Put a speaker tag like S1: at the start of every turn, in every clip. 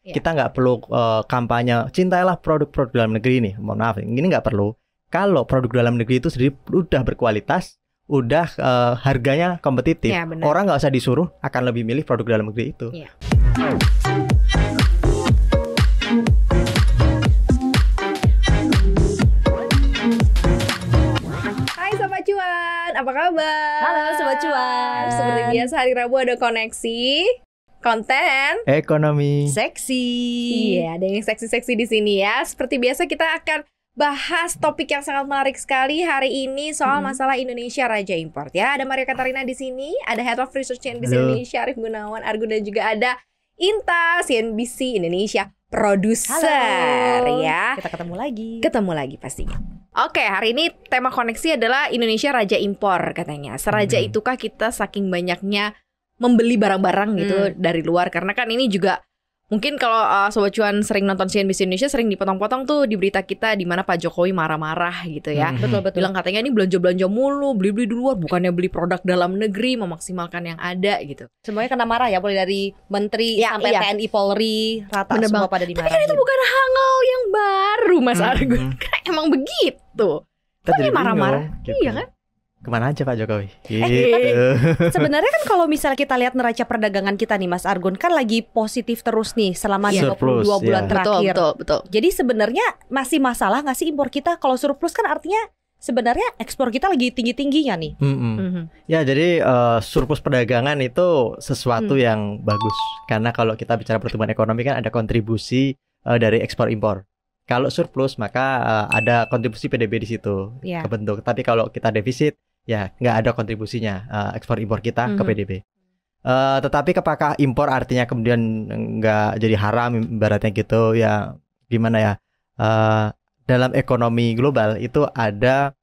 S1: Kita nggak perlu kampanye cintailah produk-produk dalam negeri ini. Mohon maaf, ini nggak perlu. Kalau produk dalam negeri itu sendiri udah berkualitas, udah harganya kompetitif,
S2: Ya, benar.
S1: orang nggak usah disuruh, akan lebih milih produk dalam negeri itu.
S2: Ya. Hai Sobat Cuan, apa kabar?
S3: Halo Sobat Cuan.
S2: Seperti biasa hari Rabu ada koneksi konten
S1: Ekonomi.
S3: Seksi.
S2: Iya, ada yang seksi-seksi di sini ya. Seperti biasa kita akan bahas topik yang sangat menarik sekali hari ini soal masalah Indonesia Raja Import ya. Ada Maria Katarina di sini, ada Head of Research CNBC
S1: Halo.
S2: Indonesia Arif Gunawan Argun, dan juga ada Inta CNBC Indonesia produser ya.
S3: Kita ketemu lagi.
S2: Ketemu lagi pastinya. Oke, hari ini tema koneksi adalah Indonesia Raja Impor katanya. Seraja itukah kita saking banyaknya membeli barang-barang gitu dari luar? Karena kan ini juga mungkin kalau Sobat Cuan sering nonton CNBC Indonesia sering dipotong-potong tuh di berita kita di mana Pak Jokowi marah-marah gitu ya.
S3: Betul-betul.
S2: Bilang katanya ini belanja-belanja mulu, beli-beli di luar, bukannya beli produk dalam negeri, memaksimalkan yang ada gitu.
S3: Semuanya kena marah ya, mulai dari menteri
S2: Ya,
S3: sampai
S2: iya.
S3: TNI Polri, rata
S2: Bener
S3: semua
S2: banget.
S3: pada
S2: Tapi
S3: dimarahin.
S2: kan itu bukan hal yang baru Mas Argun. Kan emang begitu.
S1: Kita
S2: Kok
S1: jadi
S2: dia marah-marah?
S1: bingung, gitu.
S2: Iya kan?
S1: Kemana aja Pak Jokowi?
S2: tapi-
S3: Sebenarnya kan kalau misalnya kita lihat neraca perdagangan kita nih Mas Argun, kan lagi positif terus nih selama
S1: Iya.
S3: 22
S1: Surplus,
S3: bulan
S1: ya.
S3: terakhir.
S2: Betul.
S3: Jadi sebenarnya masih masalah nggak sih impor kita? Kalau surplus kan artinya sebenarnya ekspor kita lagi tinggi-tingginya nih.
S1: Ya, jadi surplus perdagangan itu sesuatu yang bagus. Karena kalau kita bicara pertumbuhan ekonomi kan ada kontribusi dari ekspor impor. Kalau surplus maka ada kontribusi PDB di situ
S3: Iya.
S1: kebentuk. Tapi kalau kita defisit, ya nggak ada kontribusinya ekspor impor kita ke PDB. Tetapi apakah impor artinya kemudian nggak jadi haram ibaratnya gitu ya? Gimana ya? Dalam ekonomi global itu ada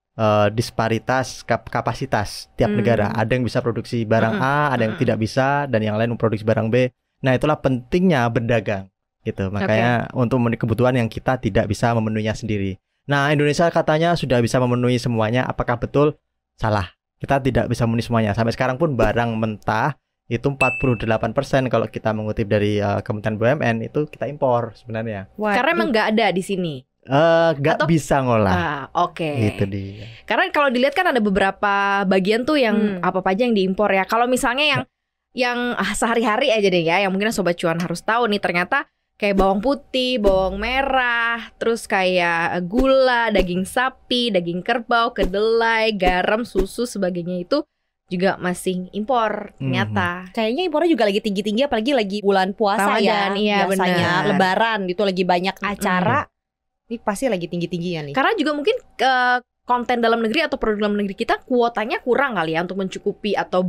S1: disparitas kapasitas tiap negara. Ada yang bisa produksi barang A, ada yang tidak bisa, dan yang lain memproduksi barang B. Nah, itulah pentingnya berdagang gitu. Makanya untuk memenuhi kebutuhan yang kita tidak bisa memenuhinya sendiri. Nah, Indonesia katanya sudah bisa memenuhi semuanya. Apakah betul? Salah. Kita tidak bisa memenuhi semuanya. Sampai sekarang pun barang mentah itu 48% kalau kita mengutip dari Kementerian BUMN itu kita impor sebenarnya.
S2: Karena emang nggak ada di sini.
S1: Nggak
S2: Atau-
S1: bisa ngolah.
S2: Oke.
S1: Itu dia.
S2: Karena kalau dilihat kan ada beberapa bagian tuh yang apa aja yang diimpor ya. Kalau misalnya yang sehari-hari aja deh ya, yang mungkin Sobat Cuan harus tahu nih, ternyata kayak bawang putih, bawang merah, terus kayak gula, daging sapi, daging kerbau, kedelai, garam, susu, sebagainya itu juga masih impor ternyata.
S3: Kayaknya impornya juga lagi tinggi-tinggi, apalagi lagi bulan puasa
S2: Ramadan,
S3: ya.
S2: iya,
S3: Biasanya
S2: benar.
S3: Lebaran gitu lagi banyak acara. Ini pasti lagi tinggi-tingginya nih.
S2: Karena juga mungkin konten dalam negeri atau produk dalam negeri kita kuotanya kurang kali ya untuk mencukupi atau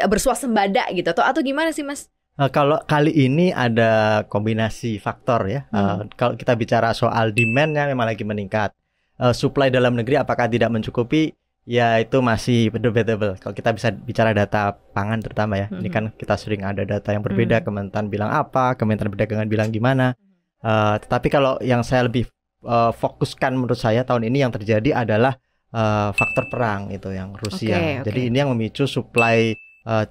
S2: bersuasembada gitu atau gimana sih Mas?
S1: Kalau kali ini ada kombinasi faktor ya. Kalau kita bicara soal demand-nya memang lagi meningkat. Supply dalam negeri apakah tidak mencukupi? Ya itu masih debatable. Kalau kita bisa bicara data pangan terutama ya. Ini kan kita sering ada data yang berbeda. Kementerian bilang apa, Kementerian Perdagangan bilang gimana. Tetapi kalau yang saya lebih fokuskan menurut saya tahun ini yang terjadi adalah faktor perang itu yang Rusia.
S2: Oke.
S1: Jadi ini yang memicu supply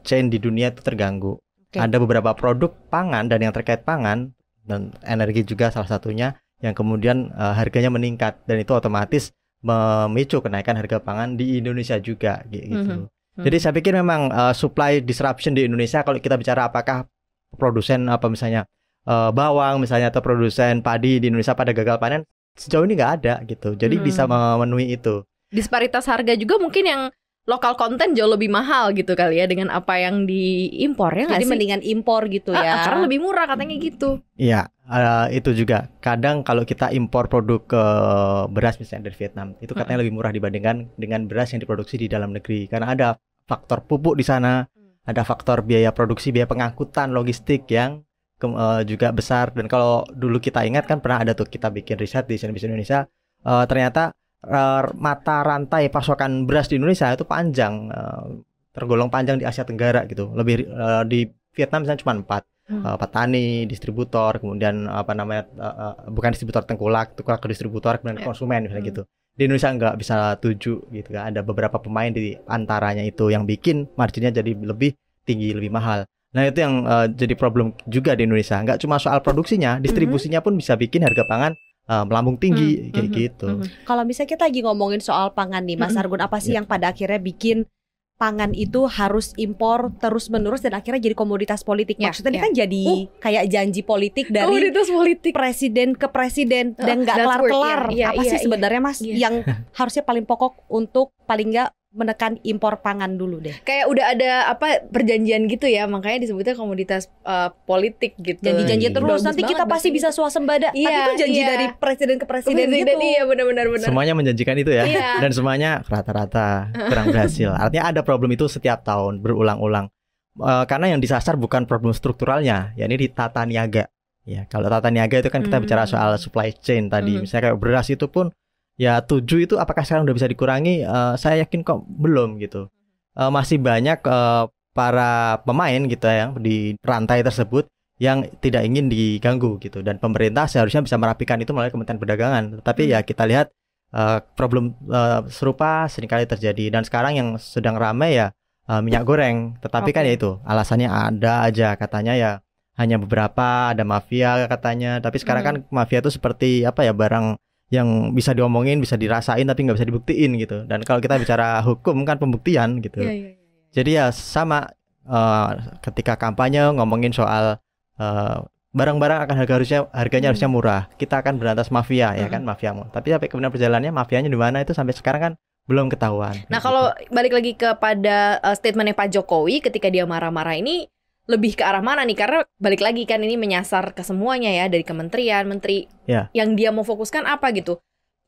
S1: chain di dunia itu terganggu.
S3: Oke.
S1: Ada beberapa produk pangan dan yang terkait pangan dan energi juga salah satunya yang kemudian harganya meningkat, dan itu otomatis memicu kenaikan harga pangan di Indonesia juga gitu. Jadi saya pikir memang supply disruption di Indonesia, kalau kita bicara apakah produsen apa misalnya bawang misalnya atau produsen padi di Indonesia pada gagal panen, sejauh ini nggak ada gitu. Jadi bisa memenuhi itu.
S2: Disparitas harga juga mungkin yang lokal konten jauh lebih mahal gitu kali ya dengan apa yang diimpor ya nggak
S3: Jadi
S2: sih?
S3: mendingan impor gitu ya.
S2: Karena lebih murah katanya gitu.
S1: Iya, itu juga. Kadang kalau kita impor produk beras misalnya dari Vietnam, itu katanya lebih murah dibandingkan dengan beras yang diproduksi di dalam negeri. Karena ada faktor pupuk di sana, ada faktor biaya produksi, biaya pengangkutan, logistik yang juga besar. Dan kalau dulu kita ingat kan pernah ada tuh kita bikin riset di CNBC Indonesia, ternyata mata rantai pasokan beras di Indonesia itu panjang, tergolong panjang di Asia Tenggara gitu. Lebih di Vietnam misalnya cuma 4. Petani, distributor, kemudian bukan distributor tengkulak ke distributor, kemudian konsumen misalnya gitu. Di Indonesia nggak bisa 7 gitu kan. Ada beberapa pemain di antaranya itu yang bikin marginnya jadi lebih tinggi, lebih mahal. Nah itu yang jadi problem juga di Indonesia. Nggak cuma soal produksinya, distribusinya pun bisa bikin harga pangan melambung tinggi kayak gitu.
S3: Kalau misalnya kita lagi ngomongin soal pangan nih, Mas Argun, apa sih yang pada akhirnya bikin pangan itu harus impor terus-menerus dan akhirnya jadi komoditas politik? Maksudnya ini kan jadi kayak janji politik dari
S2: komoditas politik
S3: presiden ke presiden dan nggak kelar-kelar. Apa sih sebenarnya Mas yang harusnya paling pokok untuk paling nggak menekan impor pangan dulu deh?
S2: Kayak udah ada perjanjian gitu ya, makanya disebutnya komoditas politik gitu.
S3: Janji-janji terus nanti kita pasti bisa swasembada. Tapi itu janji dari presiden ke presiden gitu.
S2: Iya benar-benar.
S1: Semuanya menjanjikan itu ya, dan semuanya rata-rata kurang berhasil. Artinya ada problem itu setiap tahun berulang-ulang. Karena yang disasar bukan problem strukturalnya, yakni di tata niaga. Ya, kalau tata niaga itu kan kita bicara soal supply chain tadi. Misalnya kayak beras itu pun ya 7 itu apakah sekarang udah bisa dikurangi? Saya yakin kok belum gitu. Masih banyak para pemain gitu ya di rantai tersebut yang tidak ingin diganggu gitu. Dan pemerintah seharusnya bisa merapikan itu melalui Kementerian Perdagangan. Tetapi ya kita lihat problem serupa seringkali terjadi. Dan sekarang yang sedang ramai ya minyak goreng. Tetapi kan ya itu alasannya ada aja katanya ya hanya beberapa, ada mafia katanya. Tapi sekarang kan mafia itu seperti apa ya, barang yang bisa diomongin, bisa dirasain tapi nggak bisa dibuktiin gitu. Dan kalau kita bicara hukum kan pembuktian gitu. Jadi ya sama ketika kampanye ngomongin soal barang-barang akan harganya harusnya murah. Kita akan berantas mafia ya kan, mafia. Tapi sampai kemudian perjalanannya mafianya di mana itu sampai sekarang kan belum ketahuan.
S2: Nah kalau balik lagi kepada statementnya Pak Jokowi ketika dia marah-marah ini lebih ke arah mana nih? Karena balik lagi kan ini menyasar ke semuanya ya, dari kementerian, menteri. Yang dia mau fokuskan apa gitu.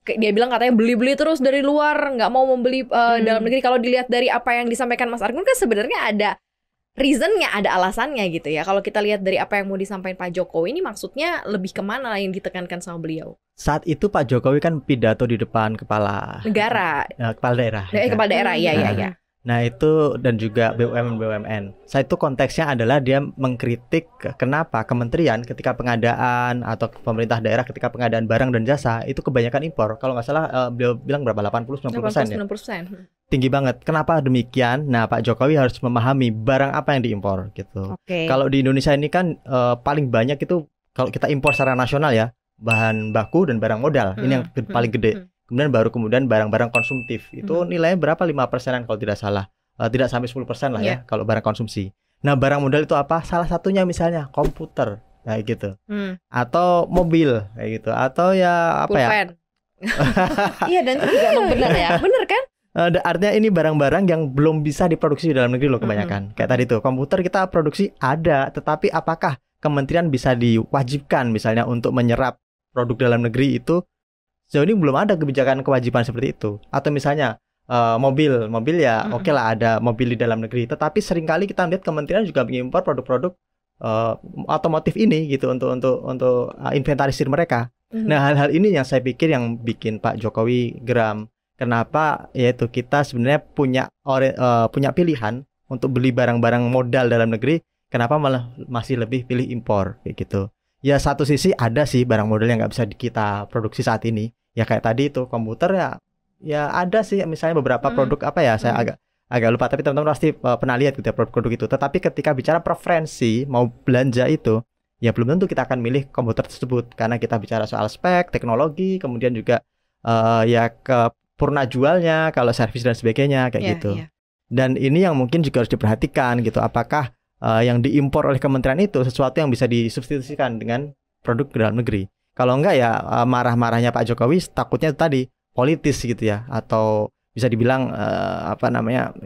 S2: Dia bilang katanya beli-beli terus dari luar, nggak mau membeli dalam negeri. Kalau dilihat dari apa yang disampaikan Mas Argun kan sebenarnya ada reasonnya, ada alasannya gitu ya. Kalau kita lihat dari apa yang mau disampaikan Pak Jokowi ini maksudnya lebih kemana yang ditekankan sama beliau?
S1: Saat itu Pak Jokowi kan pidato di depan kepala
S2: negara,
S1: kepala daerah.
S2: Kepala daerah, iya.
S1: Nah itu dan juga BUMN. Saya itu konteksnya adalah dia mengkritik kenapa kementerian ketika pengadaan atau pemerintah daerah ketika pengadaan barang dan jasa itu kebanyakan impor. Kalau nggak salah beliau bilang berapa, 80-90% ya. Tinggi banget. Kenapa demikian? Nah Pak Jokowi harus memahami barang apa yang diimpor gitu. Kalau di Indonesia ini kan paling banyak itu kalau kita impor secara nasional ya, bahan baku dan barang modal. Ini yang paling gede. Kemudian barang-barang konsumtif itu nilainya berapa, 5%-an kalau tidak salah, tidak sampai 10% lah ya kalau barang konsumsi. Nah barang modal itu apa? Salah satunya misalnya komputer kayak gitu, atau mobil kayak gitu, atau ya apa ya?
S3: Iya dan itu juga emang benar ya,
S2: benar kan?
S1: Artinya ini barang-barang yang belum bisa diproduksi di dalam negeri loh kebanyakan. Kayak tadi tuh komputer kita produksi ada, tetapi apakah kementerian bisa diwajibkan misalnya untuk menyerap produk dalam negeri itu? Sejauh ini belum ada kebijakan kewajiban seperti itu. Atau misalnya mobil ya oke lah ada mobil di dalam negeri. Tetapi seringkali kita lihat kementerian juga mengimpor produk-produk otomotif ini gitu untuk inventarisir mereka. Nah hal-hal ini yang saya pikir yang bikin Pak Jokowi geram. Kenapa? Yaitu kita sebenarnya punya pilihan untuk beli barang-barang modal dalam negeri. Kenapa malah masih lebih pilih impor kayak gitu? Ya satu sisi ada sih barang modal yang nggak bisa kita produksi saat ini. Ya kayak tadi itu komputer ya ada sih misalnya beberapa produk apa ya saya agak lupa, tapi teman-teman pasti pernah lihat gitu ya produk-produk itu. Tetapi ketika bicara preferensi mau belanja itu ya belum tentu kita akan milih komputer tersebut karena kita bicara soal spek, teknologi, kemudian juga ya ke purna jualnya kalau servis dan sebagainya kayak gitu. Dan ini yang mungkin juga harus diperhatikan gitu, apakah yang diimpor oleh kementerian itu sesuatu yang bisa disubstitusikan dengan produk dalam negeri. Kalau enggak ya marah-marahnya Pak Jokowi takutnya tadi politis gitu ya, atau bisa dibilang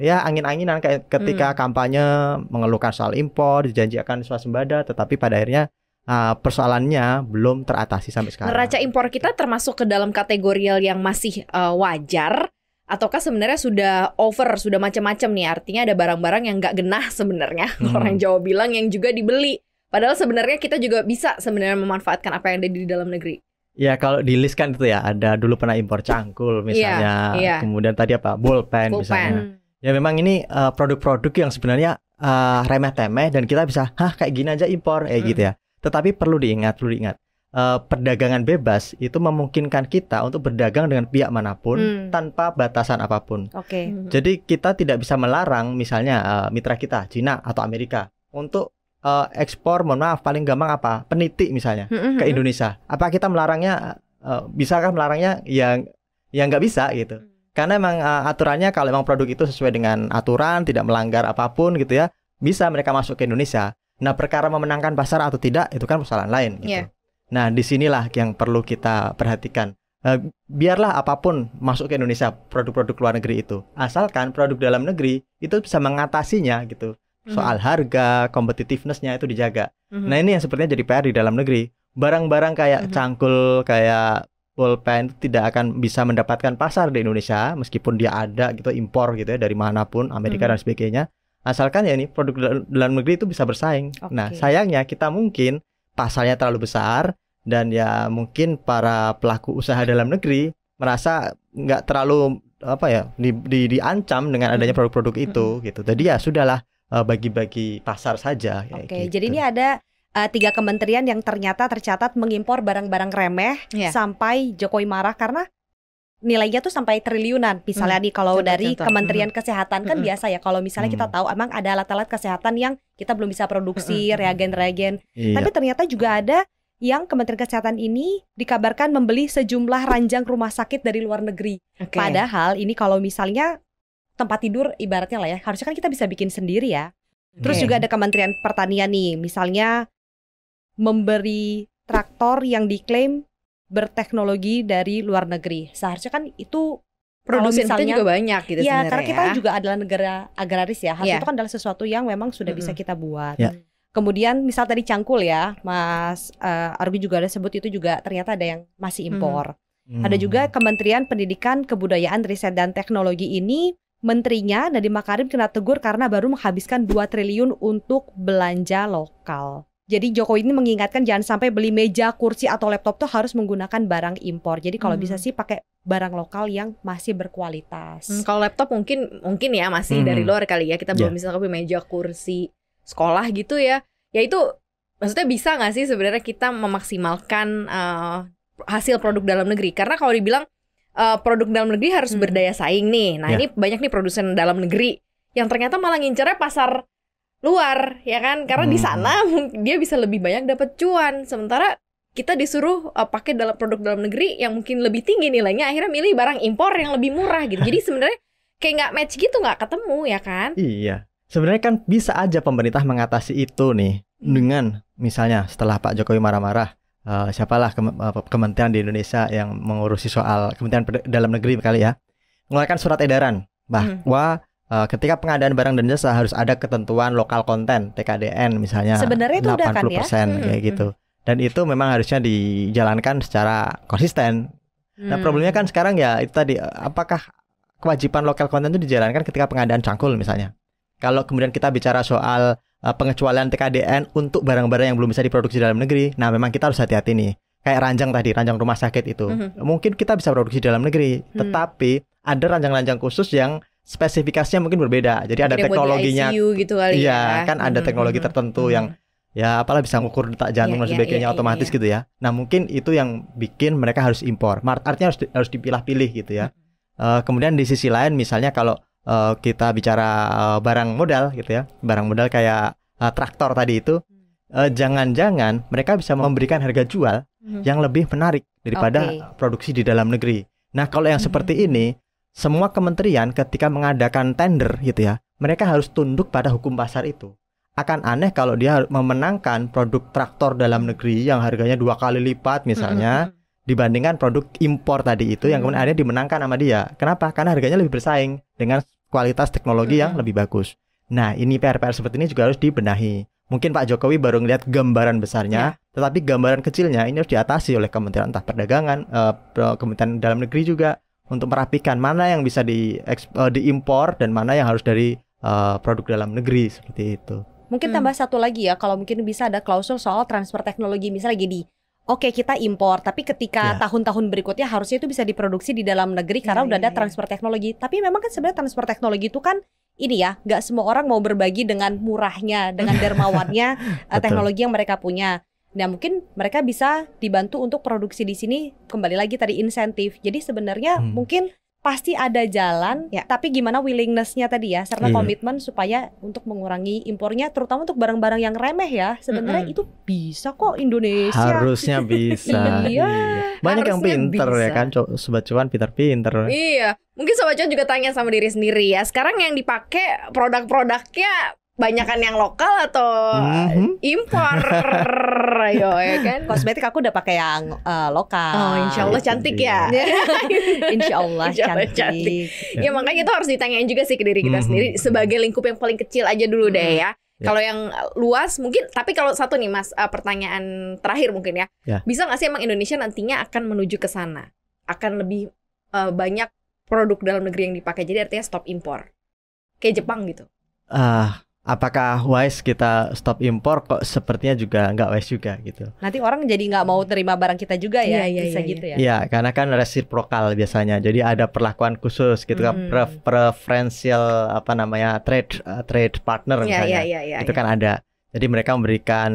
S1: ya angin-anginan kayak ketika kampanye mengeluhkan soal impor, dijanjikan swasembada, tetapi pada akhirnya persoalannya belum teratasi sampai sekarang.
S2: Neraca impor kita termasuk ke dalam kategori yang masih wajar ataukah sebenarnya sudah over, sudah macam-macam nih, artinya ada barang-barang yang nggak genah sebenarnya orang Jawa bilang yang juga dibeli. Padahal sebenarnya kita juga bisa sebenarnya memanfaatkan apa yang ada di dalam negeri.
S1: Ya kalau di list kan itu ya ada dulu pernah impor cangkul misalnya, kemudian tadi apa bolpen misalnya. Ya memang ini produk-produk yang sebenarnya remeh-temeh dan kita bisa kayak gini aja impor gitu ya. Tetapi perlu diingat perdagangan bebas itu memungkinkan kita untuk berdagang dengan pihak manapun tanpa batasan apapun. Jadi kita tidak bisa melarang misalnya mitra kita Cina atau Amerika untuk ekspor, mohon maaf, paling gampang apa? Peniti misalnya ke Indonesia. Apa kita melarangnya? Bisakah melarangnya? Ya nggak bisa gitu. Karena emang aturannya kalau emang produk itu sesuai dengan aturan, tidak melanggar apapun gitu ya, bisa mereka masuk ke Indonesia. Nah, perkara memenangkan pasar atau tidak itu kan persoalan lain gitu. Nah, disinilah yang perlu kita perhatikan. Biarlah apapun masuk ke Indonesia, produk-produk luar negeri itu, asalkan produk dalam negeri itu bisa mengatasinya gitu. Soal harga, competitiveness-nya itu dijaga. Nah, ini yang sepertinya jadi PR di dalam negeri. Barang-barang kayak cangkul, kayak pulpen itu tidak akan bisa mendapatkan pasar di Indonesia meskipun dia ada gitu, impor gitu ya dari manapun, Amerika dan sebagainya. Asalkan ya ini produk dalam negeri itu bisa bersaing. Nah, sayangnya kita mungkin pasarnya terlalu besar dan ya mungkin para pelaku usaha dalam negeri merasa nggak terlalu diancam dengan adanya produk-produk itu gitu. Jadi ya sudahlah, bagi-bagi pasar saja.
S3: Oke, jadi ini ada 3 kementerian yang ternyata tercatat mengimpor barang-barang remeh sampai Jokowi marah karena nilainya tuh sampai triliunan. Misalnya nih kalau dari Kementerian Kesehatan kan biasa ya, kalau misalnya kita tahu emang ada alat-alat kesehatan yang kita belum bisa produksi, reagen-reagen. Tapi ternyata juga ada yang Kementerian Kesehatan ini dikabarkan membeli sejumlah ranjang rumah sakit dari luar negeri. Padahal ini kalau misalnya tempat tidur ibaratnya lah ya, harusnya kan kita bisa bikin sendiri ya. Terus juga ada Kementerian Pertanian nih, misalnya memberi traktor yang diklaim berteknologi dari luar negeri. Seharusnya kan itu
S2: produsen kita juga banyak gitu sebenarnya.
S3: Karena kita juga adalah negara agraris ya. Harusnya itu kan adalah sesuatu yang memang sudah bisa kita buat. Kemudian misal tadi cangkul ya, Mas Argo juga ada sebut itu juga ternyata ada yang masih impor. Ada juga Kementerian Pendidikan, Kebudayaan, Riset dan Teknologi ini, menterinya Nadiem Makarim kena tegur karena baru menghabiskan 2 triliun untuk belanja lokal. Jadi Jokowi ini mengingatkan jangan sampai beli meja, kursi atau laptop tuh harus menggunakan barang impor. Jadi kalau bisa sih pakai barang lokal yang masih berkualitas.
S2: Kalau laptop mungkin ya masih dari luar kali ya. Kita belum bisa beli meja, kursi sekolah gitu ya. Ya itu maksudnya bisa nggak sih sebenarnya kita memaksimalkan hasil produk dalam negeri? Karena kalau dibilang produk dalam negeri harus berdaya saing nih. Nah ini banyak nih produsen dalam negeri yang ternyata malah ngincernya pasar luar, ya kan? Karena di sana dia bisa lebih banyak dapat cuan. Sementara kita disuruh pakai produk dalam negeri yang mungkin lebih tinggi nilainya, akhirnya milih barang impor yang lebih murah gitu. Jadi sebenarnya kayak nggak match gitu, nggak ketemu ya kan?
S1: Iya. Sebenarnya kan bisa aja pemerintah mengatasi itu nih dengan misalnya setelah Pak Jokowi marah-marah. Siapalah kementerian di Indonesia yang mengurusi soal Kementerian Dalam Negeri kali ya, mengeluarkan surat edaran bahwa ketika pengadaan barang dan jasa harus ada ketentuan lokal konten TKDN misalnya.
S3: Sebenarnya itu
S1: 80%
S3: udah kan ya?
S1: Kayak gitu. Dan itu memang harusnya dijalankan secara konsisten. Nah problemnya kan sekarang ya itu tadi, apakah kewajiban lokal konten itu dijalankan ketika pengadaan cangkul misalnya. Kalau kemudian kita bicara soal pengecualian TKDN untuk barang-barang yang belum bisa diproduksi dalam negeri, nah memang kita harus hati-hati nih. Kayak ranjang rumah sakit itu, mungkin kita bisa produksi dalam negeri, tetapi ada ranjang-ranjang khusus yang spesifikasinya mungkin berbeda. Jadi ada teknologinya,
S2: gitu kali ya.
S1: Kan ada teknologi tertentu yang ya apalah bisa mengukur detak jantung dan sebagainya otomatis gitu ya. Nah mungkin itu yang bikin mereka harus impor. Artinya harus dipilah-pilih gitu ya. Kemudian di sisi lain misalnya kalau kita bicara barang modal gitu ya, barang modal kayak traktor tadi itu, jangan-jangan mereka bisa memberikan harga jual yang lebih menarik daripada produksi di dalam negeri. Nah kalau yang seperti ini, semua kementerian ketika mengadakan tender gitu ya, mereka harus tunduk pada hukum pasar itu. Akan aneh kalau dia memenangkan produk traktor dalam negeri yang harganya 2 kali lipat misalnya, dibandingkan produk impor tadi itu yang kemudian akhirnya dimenangkan sama dia. Kenapa? Karena harganya lebih bersaing dengan kualitas teknologi yang lebih bagus. Nah ini PR-PR seperti ini juga harus dibenahi. Mungkin Pak Jokowi baru ngelihat gambaran besarnya, tetapi gambaran kecilnya ini harus diatasi oleh Kementerian entah Perdagangan, Kementerian Dalam Negeri juga, untuk merapikan mana yang bisa diimpor dan mana yang harus dari produk dalam negeri seperti itu.
S3: Mungkin tambah satu lagi ya, kalau mungkin bisa ada klausul soal transfer teknologi. Misalnya gini, oke kita impor, tapi ketika tahun-tahun berikutnya harusnya itu bisa diproduksi di dalam negeri karena udah ada transfer teknologi. Tapi memang kan sebenarnya transfer teknologi itu kan ini ya, nggak semua orang mau berbagi dengan murahnya, dengan dermawannya teknologi yang mereka punya. Nah mungkin mereka bisa dibantu untuk produksi di sini, kembali lagi tadi insentif. Jadi sebenarnya mungkin pasti ada jalan, tapi gimana willingness-nya tadi ya, serta komitmen supaya untuk mengurangi impornya, terutama untuk barang-barang yang remeh ya. Sebenarnya itu bisa kok Indonesia.
S1: Harusnya bisa.
S3: Iya.
S1: Banyak yang pinter ya kan, Sobat Cuan pinter-pinter.
S2: Iya, mungkin Sobat Cuan juga tanya sama diri sendiri ya. Sekarang yang dipakai produk-produknya banyakan yang lokal atau impor? Yo, ya kan?
S3: Kosmetik aku udah pakai yang lokal.
S2: Oh, insya Allah cantik ya.
S3: Insya Allah cantik.
S2: Ya makanya itu harus ditanyain juga sih ke diri kita sendiri. Sebagai lingkup yang paling kecil aja dulu deh ya. Kalau yang luas mungkin, tapi kalau satu nih Mas, pertanyaan terakhir mungkin ya. Bisa nggak sih emang Indonesia nantinya akan menuju ke sana? Akan lebih banyak produk dalam negeri yang dipakai. Jadi artinya stop impor. Kayak Jepang gitu.
S1: Apakah wise kita stop impor? Kok sepertinya juga nggak wise juga gitu.
S3: Nanti orang jadi nggak mau terima barang kita juga ya, bisa gitu ya.
S1: Iya, karena kan resiprokal biasanya. Jadi ada perlakuan khusus gitu kan, preferential trade partner misalnya. Itu kan ada. Jadi mereka memberikan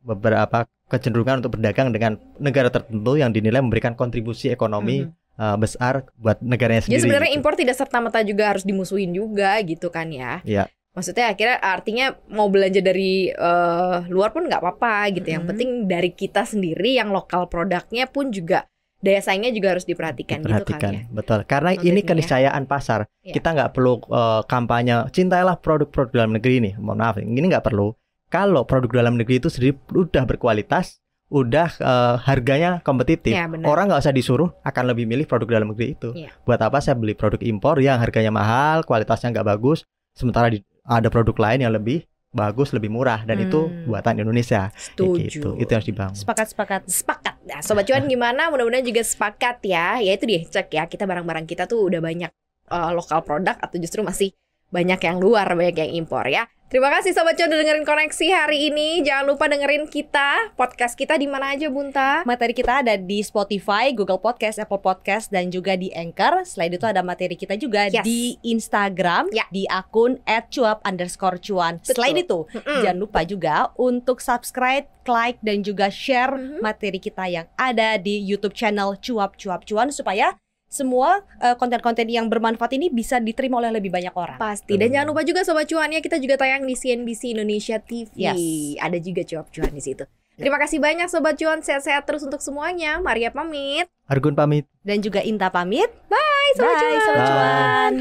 S1: beberapa kecenderungan untuk berdagang dengan negara tertentu yang dinilai memberikan kontribusi ekonomi besar buat negaranya sendiri.
S2: Jadi sebenarnya impor tidak serta-merta juga harus dimusuhin juga gitu kan ya.
S1: Iya.
S2: Maksudnya akhirnya artinya mau belanja dari luar pun nggak apa-apa gitu. Yang penting dari kita sendiri yang lokal produknya pun juga daya saingnya juga harus diperhatikan gitu kan ya.
S1: Betul. Karena ini keniscayaan pasar. Kita nggak perlu kampanye cintailah produk-produk dalam negeri ini. Mohon maaf, ini nggak perlu. Kalau produk dalam negeri itu sendiri udah berkualitas, udah harganya kompetitif, orang nggak usah disuruh akan lebih milih produk dalam negeri itu. Buat apa saya beli produk impor yang harganya mahal, kualitasnya nggak bagus, sementara ada produk lain yang lebih bagus, lebih murah, dan itu buatan Indonesia.
S2: Setuju.
S1: Gitu. Itu yang harus dibangun.
S3: Sepakat.
S2: Nah, Sobat Cuan gimana? Mudah-mudahan juga sepakat ya. Ya itu deh, cek ya, kita barang-barang kita tuh udah banyak lokal produk atau justru masih banyak yang luar, banyak yang impor ya. Terima kasih Sobat Cuan udah dengerin Koneksi hari ini. Jangan lupa dengerin kita, podcast kita di mana aja Bunta?
S3: Materi kita ada di Spotify, Google Podcast, Apple Podcast, dan juga di Anchor. Selain itu ada materi kita juga di Instagram, di akun @cuap_cuan. Selain itu, jangan lupa juga untuk subscribe, like, dan juga share materi kita yang ada di YouTube channel Cuap Cuan supaya semua konten-konten yang bermanfaat ini bisa diterima oleh lebih banyak orang.
S2: Pasti. Dan jangan lupa juga Sobat Cuan ya, kita juga tayang di CNBC Indonesia TV. Ada juga Cuap Cuan di situ. Terima kasih banyak Sobat Cuan, sehat-sehat terus untuk semuanya. Maria pamit.
S1: Argun pamit.
S3: Dan juga Inta pamit.
S2: Bye Sobat Cuan.
S3: Sobat Cuan.